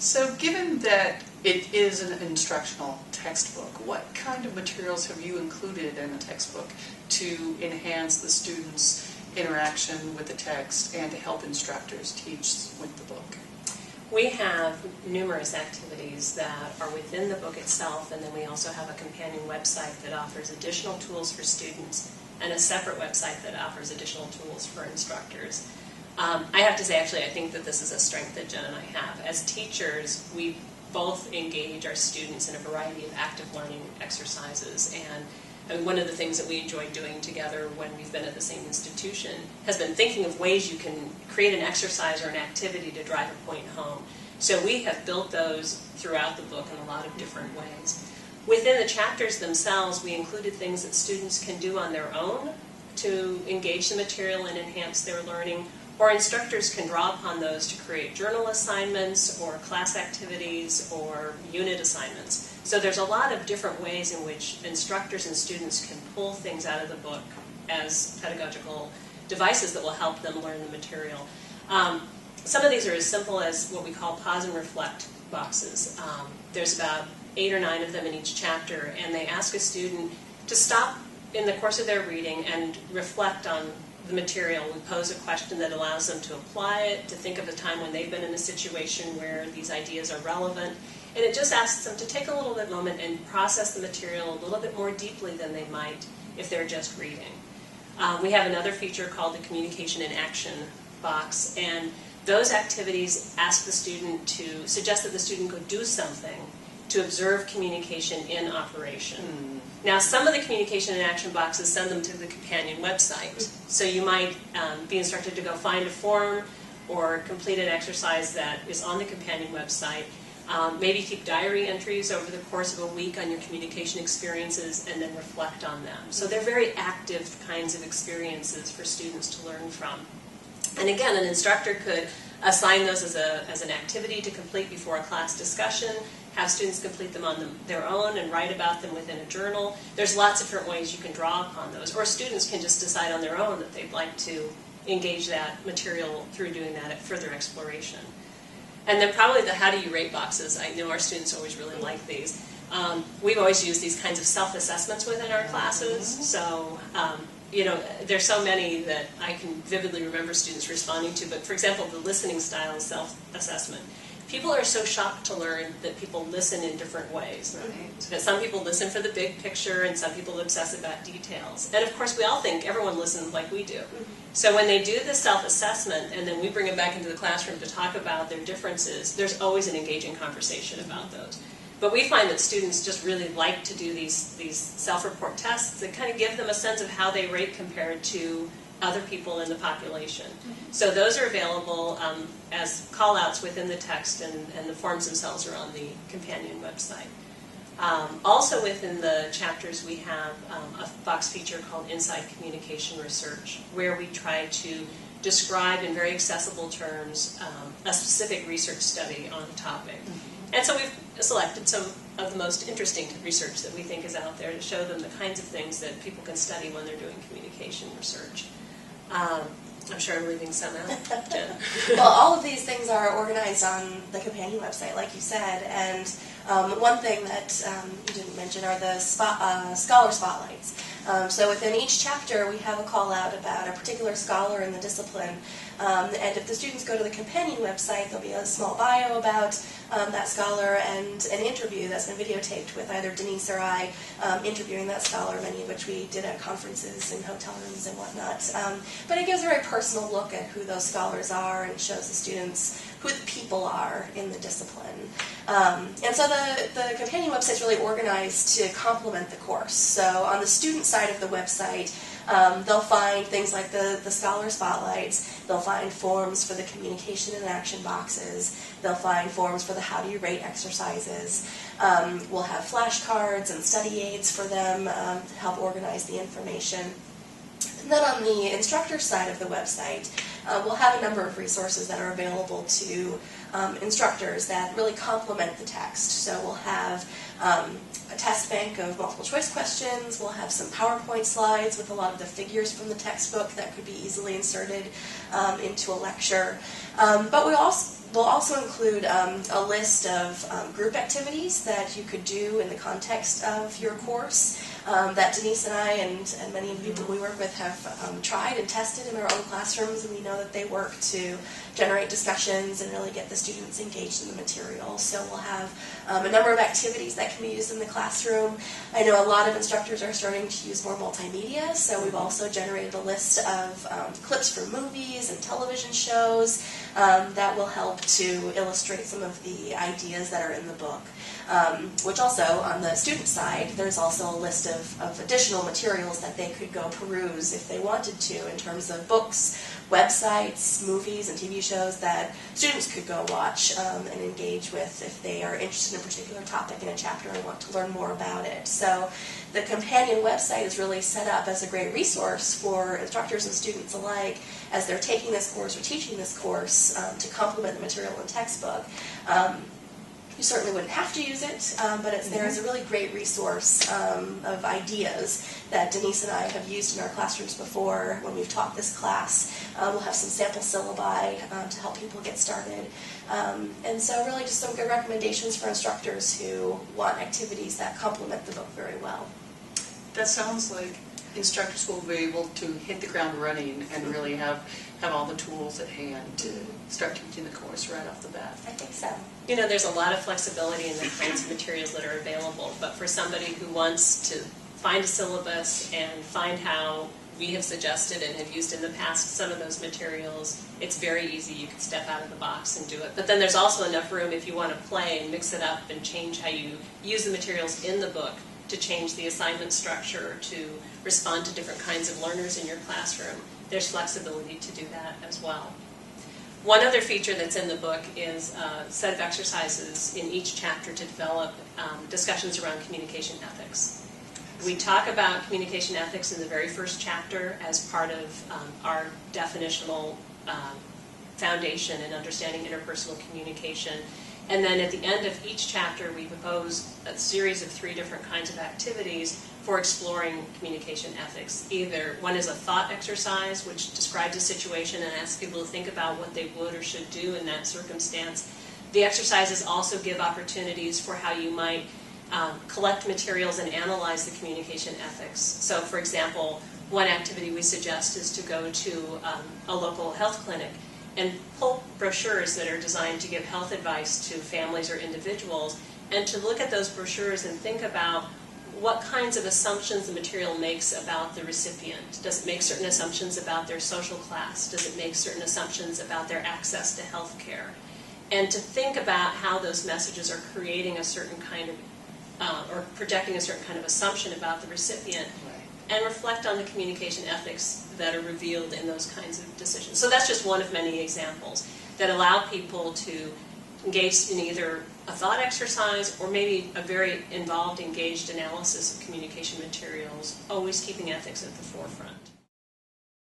So given that it is an instructional textbook, what kind of materials have you included in the textbook to enhance the students' interaction with the text and to help instructors teach with the book? We have numerous activities that are within the book itself, and then we also have a companion website that offers additional tools for students and a separate website that offers additional tools for instructors. I have to say, actually, I think that this is a strength that Jen and I have. As teachers, we both engage our students in a variety of active learning exercises, and one of the things that we enjoy doing together when we've been at the same institution has been thinking of ways you can create an exercise or an activity to drive a point home. So we have built those throughout the book in a lot of different ways. Within the chapters themselves, we included things that students can do on their own to engage the material and enhance their learning, or instructors can draw upon those to create journal assignments or class activities or unit assignments. So there's a lot of different ways in which instructors and students can pull things out of the book as pedagogical devices that will help them learn the material. Some of these are as simple as what we call pause and reflect boxes. There's about 8 or 9 of them in each chapter, and they ask a student to stop in the course of their reading and reflect on the material. We pose a question that allows them to apply it, to think of a time when they've been in a situation where these ideas are relevant, and it just asks them to take a little bit moment and process the material a little bit more deeply than they might if they're just reading. We have another feature called the Communication in Action box, and those activities ask the student to suggest that the student go do something to observe communication in operation. Now, some of the communication in action boxes send them to the companion website. So you might be instructed to go find a form or complete an exercise that is on the companion website. Maybe keep diary entries over the course of a week on your communication experiences and then reflect on them. So they're very active kinds of experiences for students to learn from. And again, an instructor could assign those as an activity to complete before a class discussion, have students complete them on their own and write about them within a journal. There's lots of different ways you can draw upon those. Or students can just decide on their own that they'd like to engage that material through doing that at further exploration. And then probably the how do you rate boxes. I know our students always really like these. We've always used these kinds of self-assessments within our classes. So, you know, there's so many that I can vividly remember students responding to. But for example, the listening style self-assessment. People are so shocked to learn that people listen in different ways. Right. That some people listen for the big picture and some people obsess about details. And of course we all think everyone listens like we do. So when they do the self-assessment and then we bring them back into the classroom to talk about their differences, there's always an engaging conversation about those. But we find that students just really like to do these self-report tests that kind of give them a sense of how they rate compared to other people in the population. So those are available as call-outs within the text, and the forms themselves are on the companion website. Also within the chapters we have a box feature called Inside Communication Research, where we try to describe in very accessible terms a specific research study on a topic. And so we've selected some of the most interesting research that we think is out there to show them the kinds of things that people can study when they're doing communication research. I'm sure I'm leaving some out, Jen. Well, all of these things are organized on the companion website, like you said, and one thing that you didn't mention are the scholar spotlights. So within each chapter, we have a call out about a particular scholar in the discipline, and if the students go to the companion website, there'll be a small bio about that scholar and an interview that's been videotaped with either Denise or I interviewing that scholar, many of which we did at conferences and hotel rooms and whatnot. But it gives a very personal look at who those scholars are and shows the students who the people are in the discipline. And so the companion website is really organized to complement the course. So on the student side of the website, they'll find things like the scholar spotlights, they'll find forms for the communication and action boxes, they'll find forms for the how do you rate exercises. We'll have flashcards and study aids for them to help organize the information. And then on the instructor side of the website, we'll have a number of resources that are available to instructors that really complement the text. So we'll have a test bank of multiple choice questions, we'll have some PowerPoint slides with a lot of the figures from the textbook that could be easily inserted into a lecture. But we also We'll also include a list of group activities that you could do in the context of your course that Denise and I and many of the people we work with have tried and tested in our own classrooms, and we know that they work to generate discussions and really get the students engaged in the material. So we'll have a number of activities that can be used in the classroom. I know a lot of instructors are starting to use more multimedia, so we've also generated a list of clips from movies and television shows that will help to illustrate some of the ideas that are in the book. Which also, on the student side, there's also a list of additional materials that they could go peruse if they wanted to, in terms of books, websites, movies, and TV shows that students could go watch and engage with if they are interested in a particular topic in a chapter and want to learn more about it. So the companion website is really set up as a great resource for instructors and students alike as they're taking this course or teaching this course to complement the material in the textbook. You certainly wouldn't have to use it, but it's there as a really great resource of ideas that Denise and I have used in our classrooms before when we've taught this class. We'll have some sample syllabi to help people get started. And so really just some good recommendations for instructors who want activities that complement the book very well. That sounds like instructors will be able to hit the ground running and really have all the tools at hand to start teaching the course right off the bat. I think so. You know, there's a lot of flexibility in the kinds of materials that are available, but for somebody who wants to find a syllabus and find how we have suggested and have used in the past some of those materials, it's very easy. You can step out of the box and do it. But then there's also enough room if you want to play and mix it up and change how you use the materials in the book to change the assignment structure, to respond to different kinds of learners in your classroom. There's flexibility to do that as well. One other feature that's in the book is a set of exercises in each chapter to develop discussions around communication ethics. We talk about communication ethics in the very first chapter as part of our definitional foundation in understanding interpersonal communication. And then at the end of each chapter, we propose a series of 3 different kinds of activities for exploring communication ethics. Either one is a thought exercise, which describes a situation and asks people to think about what they would or should do in that circumstance. The exercises also give opportunities for how you might collect materials and analyze the communication ethics. So, for example, one activity we suggest is to go to a local health clinic and pull brochures that are designed to give health advice to families or individuals, and to look at those brochures and think about what kinds of assumptions the material makes about the recipient. Does it make certain assumptions about their social class? Does it make certain assumptions about their access to health care? And to think about how those messages are creating a certain kind of, or projecting a certain kind of assumption about the recipient. And reflect on the communication ethics that are revealed in those kinds of decisions. So that's just one of many examples that allow people to engage in either a thought exercise or maybe a very involved, engaged analysis of communication materials, always keeping ethics at the forefront.